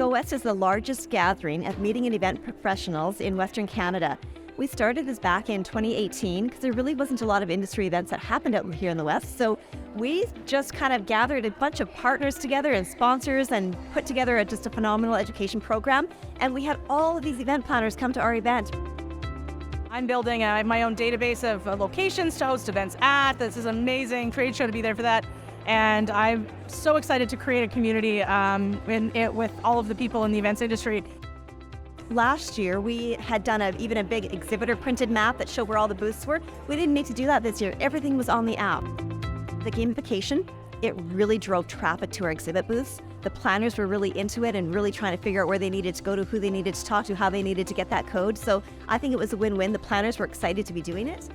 GOWEST is the largest gathering of meeting and event professionals in Western Canada. We started this back in 2018 because there really wasn't a lot of industry events that happened out here in the West. So we just kind of gathered a bunch of partners together and sponsors and put together just a phenomenal education program. And we had all of these event planners come to our event. I'm building my own database of locations to host events at. This is an amazing trade show to be there for that. And I'm so excited to create a community with all of the people in the events industry. Last year, we had done even a big exhibitor printed map that showed where all the booths were. We didn't need to do that this year. Everything was on the app. The gamification, it really drove traffic to our exhibit booths. The planners were really into it and really trying to figure out where they needed to go to, who they needed to talk to, how they needed to get that code. So I think it was a win-win. The planners were excited to be doing it.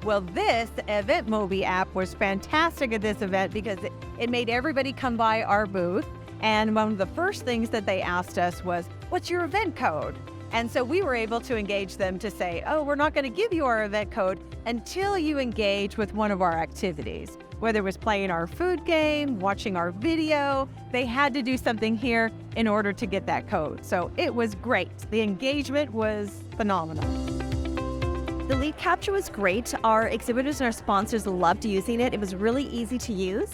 Well, this EventMobi app was fantastic at this event because it made everybody come by our booth. And one of the first things that they asked us was, what's your event code? And so we were able to engage them to say, oh, we're not going to give you our event code until you engage with one of our activities. Whether it was playing our food game, watching our video, they had to do something here in order to get that code. So it was great. The engagement was phenomenal. The lead capture was great. Our exhibitors and our sponsors loved using it. It was really easy to use.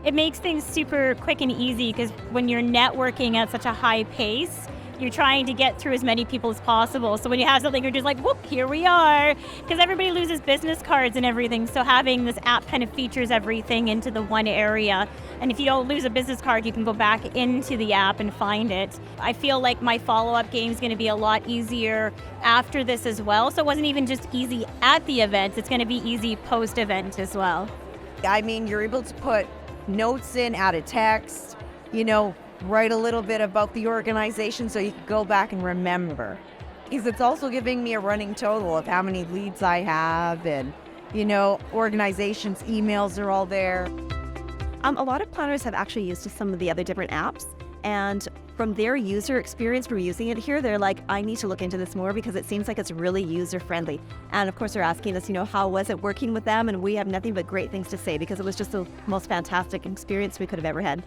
It makes things super quick and easy because when you're networking at such a high pace, you're trying to get through as many people as possible. So when you have something, you're just like, whoop, here we are. Because everybody loses business cards and everything. So having this app kind of features everything into the one area. And if you don't lose a business card, you can go back into the app and find it. I feel like my follow-up game is going to be a lot easier after this as well. So it wasn't even just easy at the event. It's going to be easy post-event as well. I mean, you're able to put notes in, add a text, write a little bit about the organization so you can go back and remember. Because it's also giving me a running total of how many leads I have and, organizations' emails are all there. A lot of planners have actually used some of the other different apps, and from their user experience for using it here, they're like, I need to look into this more because it seems like it's really user-friendly. And of course, they're asking us, how was it working with them? And we have nothing but great things to say because it was just the most fantastic experience we could have ever had.